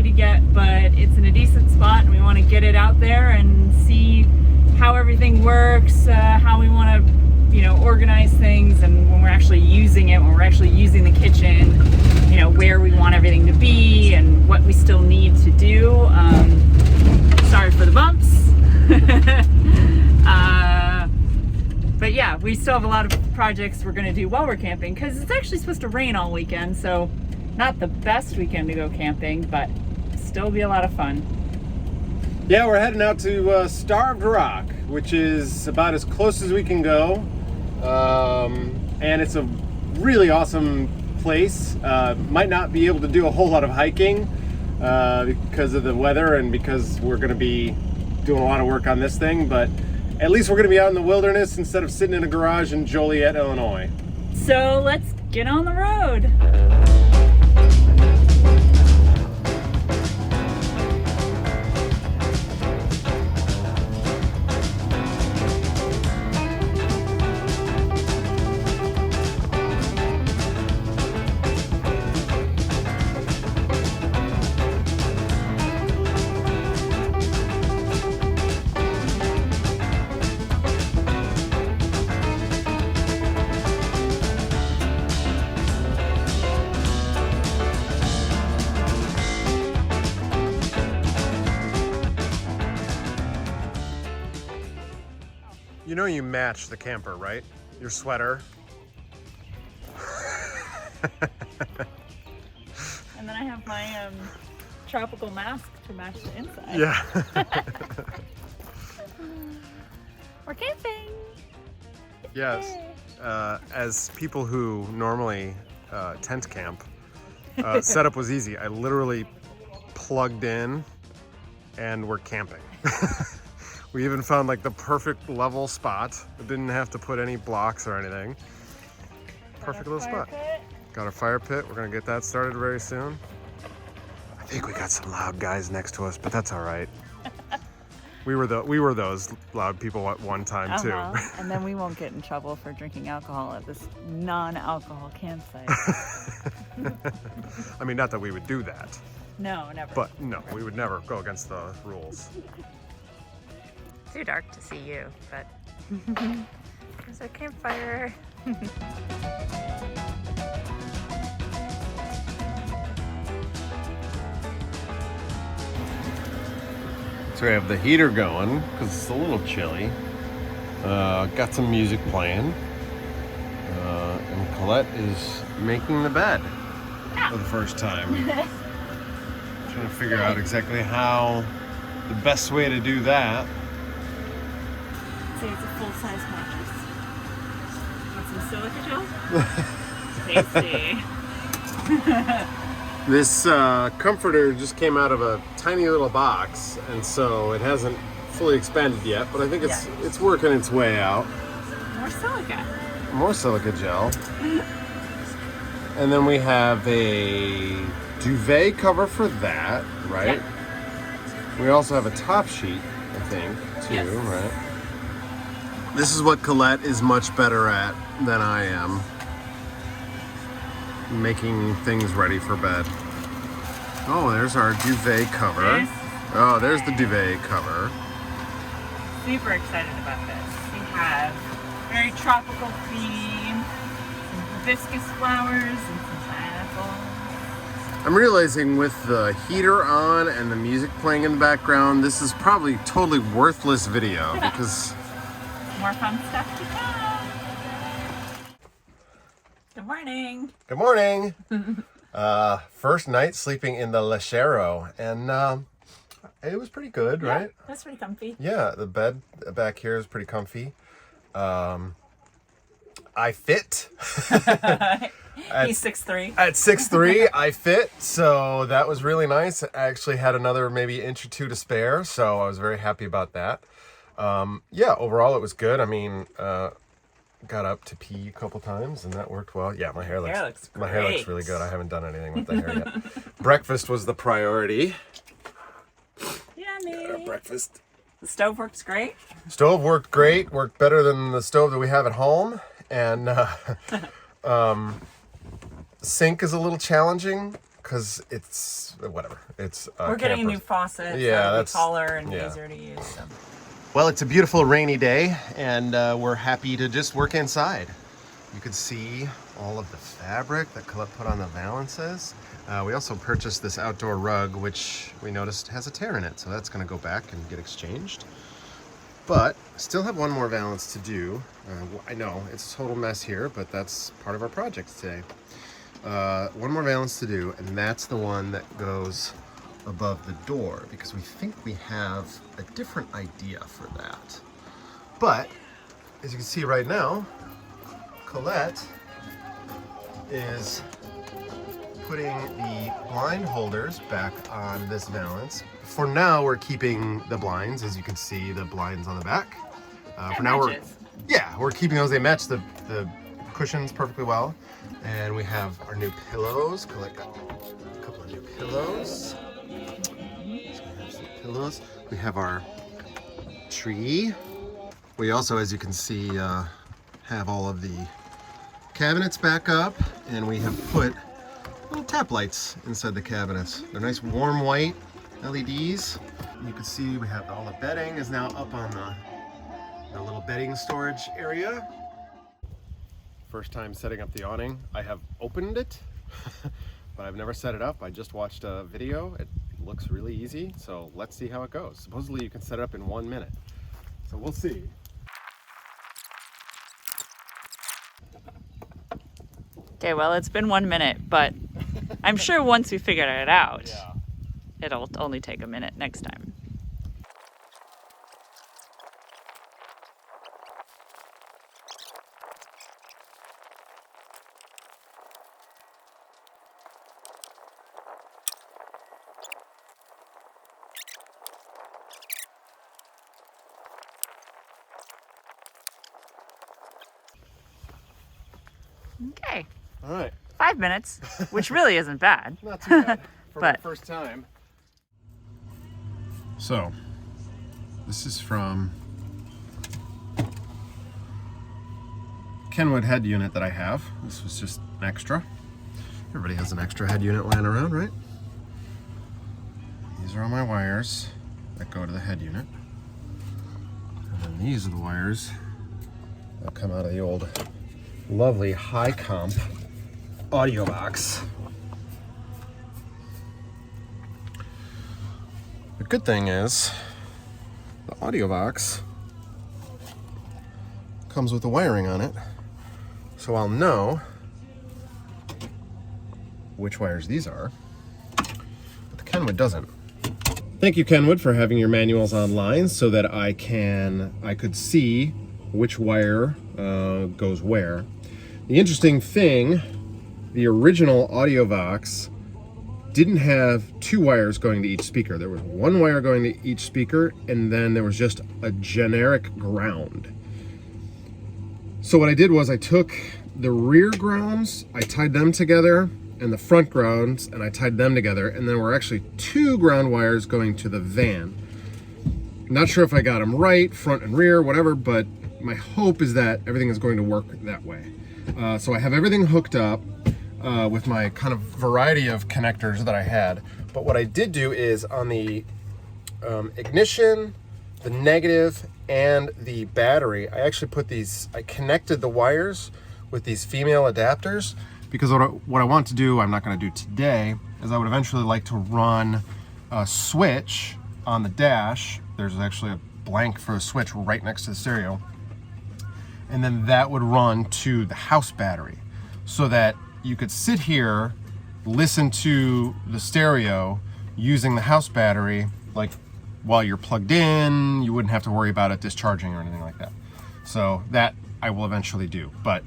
tried to get, but it's in a decent spot and we want to get it out there and see how everything works, how we want to, you know, organize things, and when we're actually using it, when we're actually using the kitchen, you know, where we want everything to be and what we still need to do. Sorry for the bumps. But yeah, we still have a lot of projects we're going to do while we're camping, because it's actually supposed to rain all weekend, so not the best weekend to go camping, but still be a lot of fun. Yeah, we're heading out to Starved Rock, which is about as close as we can go. And it's a really awesome place. Might not be able to do a whole lot of hiking because of the weather and because we're going to be doing a lot of work on this thing, but at least we're going to be out in the wilderness instead of sitting in a garage in Joliet, Illinois. So let's get on the road. You know you match the camper, right? Your sweater. And then I have my tropical mask to match the inside. Yeah. We're camping. Yes. As people who normally tent camp, setup was easy. I literally plugged in and we're camping. We even found like the perfect level spot. We didn't have to put any blocks or anything. Perfect little spot. Got a fire pit. We're gonna get that started very soon. I think we got some loud guys next to us, but that's all right. We were those loud people at one time too. And then we won't get in trouble for drinking alcohol at this non-alcohol campsite. I mean, not that we would do that. No, never. But no, we would never go against the rules. Too dark to see you, but there's our campfire. So we have the heater going because it's a little chilly. Got some music playing. And Colette is making the bed for the first time. Trying to figure out exactly how the best way to do that. Say it's a full-size mattress. Want some silica gel? Tasty. This comforter just came out of a tiny little box, and so it hasn't fully expanded yet, but I think it's working its way out. More silica. More silica gel. And then we have a duvet cover for that, right? Yeah. We also have a top sheet, I think, too, Yes. right? This is what Colette is much better at than I am. Making things ready for bed. Oh, there's our duvet cover. Oh, there's the duvet cover. Super excited about this. We have very tropical theme, some hibiscus flowers, and some pineapples. I'm realizing with the heater on and the music playing in the background, this is probably totally worthless video because More fun stuff to come. Good morning. Good morning. First night sleeping in the LeSharo, and it was pretty good, right? That's pretty comfy. Yeah, the bed back here is pretty comfy. I fit. He's 6'3". At 6'3", I fit, so that was really nice. I actually had another maybe inch or two to spare, so I was very happy about that. Yeah, overall it was good. I mean, got up to pee a couple times and that worked well. Yeah, my hair looks really good. I haven't done anything with the hair yet. Breakfast was the priority. Yummy. Breakfast. The stove works great. Stove worked great. Worked better than the stove that we have at home. And sink is a little challenging because it's whatever. It's we're getting a new faucet. Yeah, so that's taller and easier to use. So. Well, it's a beautiful rainy day, and we're happy to just work inside. You can see all of the fabric that Colette put on the valances. We also purchased this outdoor rug, which we noticed has a tear in it, so that's going to go back and get exchanged. But still have one more valance to do. I know it's a total mess here, but that's part of our project today. One more valance to do, and that's the one that goes above the door, because we think we have a different idea for that. But as you can see right now, Colette is putting the blind holders back on this valance. For now, we're keeping the blinds, as you can see, the blinds on the back. For now, we're keeping those. They match the cushions perfectly well. And we have our new pillows. Colette got a couple of new pillows. So we have some pillows. We have our tree. We also, as you can see, have all of the cabinets back up, and we have put little tap lights inside the cabinets. They're nice warm white LEDs. You can see we have all the bedding is now up on the little bedding storage area. First time setting up the awning. I have opened it, but I've never set it up. I just watched a video. It looks really easy, so let's see how it goes. Supposedly you can set it up in 1 minute, so we'll see. Okay, well, it's been 1 minute, but I'm sure once we figure it out, it'll only take a minute next time. Okay. All right. 5 minutes, which really isn't bad. Not too bad for my But first time. So, this is from Kenwood head unit that I have. This was just an extra. Everybody has an extra head unit lying around, right? These are all my wires that go to the head unit. And then these are the wires that come out of the old lovely high comp audio box. The good thing is the audio box comes with the wiring on it, so I'll know which wires these are, but the Kenwood doesn't. Thank you, Kenwood, for having your manuals online so that I could see which wire goes where. The interesting thing, the original audio box didn't have 2 wires going to each speaker. There was 1 wire going to each speaker, and then there was just a generic ground. So what I did was I took the rear grounds, I tied them together, and the front grounds, and I tied them together, and there were actually 2 ground wires going to the van. Not sure if I got them right, front and rear, whatever, but my hope is that everything is going to work that way. So I have everything hooked up with my kind of variety of connectors that I had. But what I did do is on the ignition, the negative, and the battery, I actually put these, I connected the wires with these female adapters, because what I want to do, I'm not going to do today, is I would eventually like to run a switch on the dash. There's actually a blank for a switch right next to the stereo. And then that would run to the house battery, so that you could sit here, listen to the stereo using the house battery, like while you're plugged in. You wouldn't have to worry about it discharging or anything like that. So that I will eventually do. But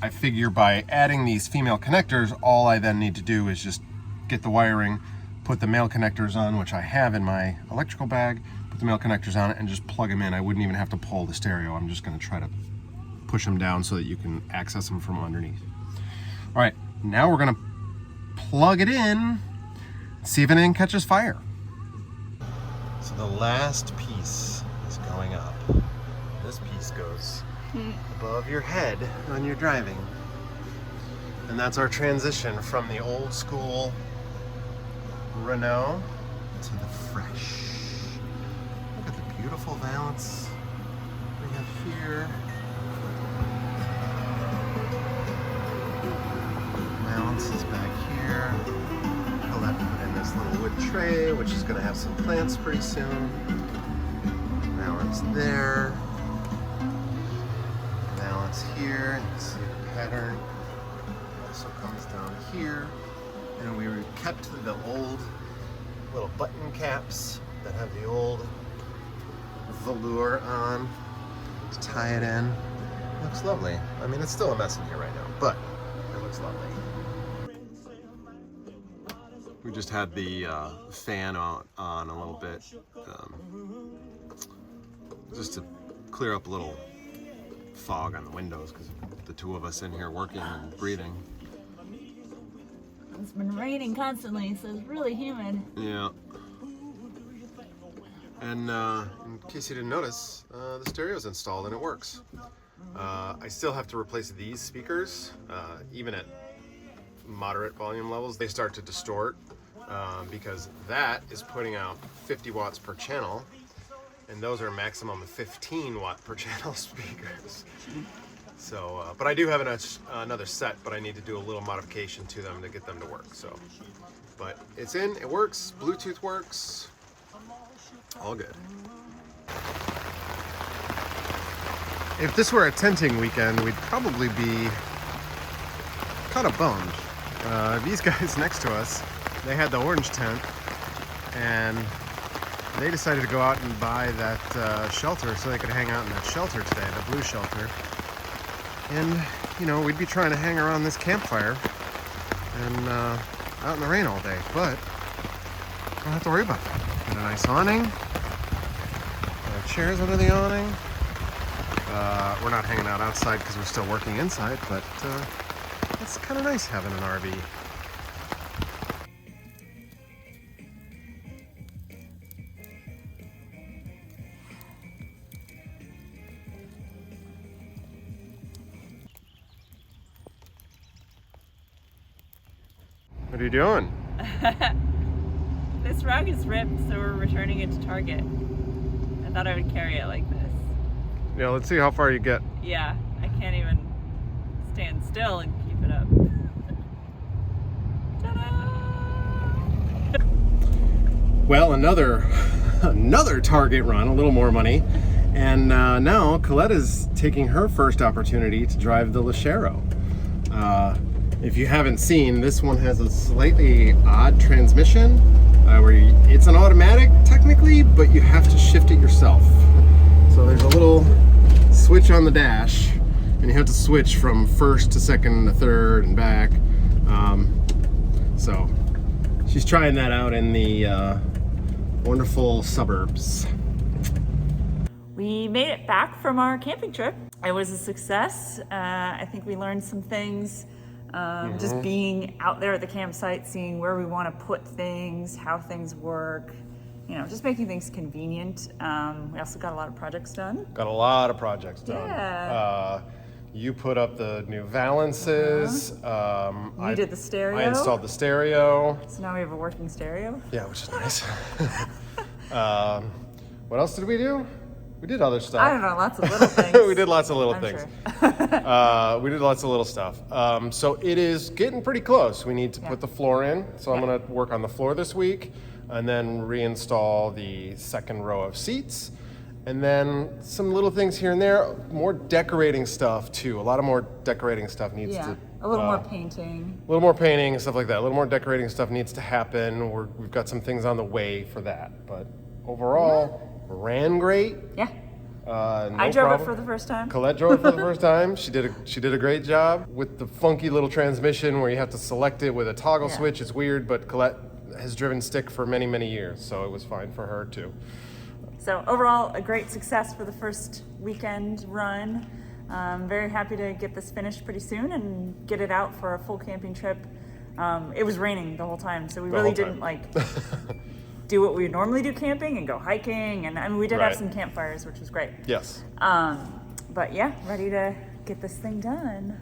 I figure by adding these female connectors, all I then need to do is just get the wiring, put the male connectors on, which I have in my electrical bag, put the male connectors on it, and just plug them in. I wouldn't even have to pull the stereo. I'm just going to try to push them down so that you can access them from underneath. All right, now we're going to plug it in, see if anything catches fire. So the last piece is going up. This piece goes above your head when you're driving. And that's our transition from the old school Renault to the fresh. Look at the beautiful valance we have here. Valance is back here. Colette put in this little wood tray, which is going to have some plants pretty soon. Valance there. Valance here. You can see the pattern. It also comes down here. And we kept the old little button caps that have the old velour on to tie it in. It looks lovely. I mean, it's still a mess in here right now, but it looks lovely. We just had the fan on a little bit, just to clear up a little fog on the windows because the two of us in here working and breathing. It's been raining constantly, so it's really humid. Yeah. And in case you didn't notice, the stereo's installed and it works. I still have to replace these speakers, even at moderate volume levels. They start to distort because that is putting out 50 watts per channel, and those are maximum 15 watt per channel speakers. So, but I do have another set, but I need to do a little modification to them to get them to work. So, but it's in, it works, Bluetooth works, all good. If this were a tenting weekend, we'd probably be kind of bummed. These guys next to us, they had the orange tent, and they decided to go out and buy that shelter so they could hang out in that shelter today, the blue shelter. And, you know, we'd be trying to hang around this campfire and out in the rain all day, but don't have to worry about that. Got a nice awning, got chairs under the awning. We're not hanging out outside because we're still working inside, but it's kind of nice having an RV. What are you doing? This rug is ripped, so we're returning it to Target. I thought I would carry it like this. Yeah, let's see how far you get. Yeah, I can't even stand still and keep it up. Ta-da! Well, another Target run, a little more money. And now Colette is taking her first opportunity to drive the LeSharo. If you haven't seen, this one has a slightly odd transmission where it's an automatic technically, but you have to shift it yourself. So there's a little switch on the dash, and you have to switch from first to second to third and back. So she's trying that out in the wonderful suburbs. We made it back from our camping trip. It was a success. I think we learned some things. Just being out there at the campsite, seeing where we want to put things, how things work, you know, just making things convenient. We also got a lot of projects done. Got a lot of projects done. Yeah. You put up the new valances. You did the stereo. I installed the stereo. So now we have a working stereo. Yeah, which is nice. What else did we do? We did other stuff. I don't know, lots of little things. We did lots of little things. Sure. We did lots of little stuff. So it is getting pretty close. We need to put the floor in. So I'm going to work on the floor this week and then reinstall the second row of seats. And then some little things here and there. More decorating stuff too. A lot of more decorating stuff needs to... a little more painting. A little more painting and stuff like that. A little more decorating stuff needs to happen. We've got some things on the way for that. But overall... ran great. Yeah. No I drove problem. it for the first time. Colette drove it for the first time. She did a great job with the funky little transmission where you have to select it with a toggle switch. It's weird, but Colette has driven stick for many, many years, so it was fine for her too. So overall, a great success for the first weekend run. I'm very happy to get this finished pretty soon and get it out for a full camping trip. It was raining the whole time, so we really didn't do what we would normally do camping and go hiking, and I mean we did have some campfires, which was great. Yes. But yeah, ready to get this thing done.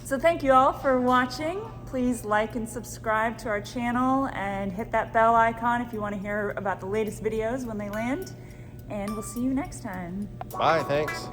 So thank you all for watching. Please like and subscribe to our channel and hit that bell icon if you want to hear about the latest videos when they land. And we'll see you next time. Bye, thanks.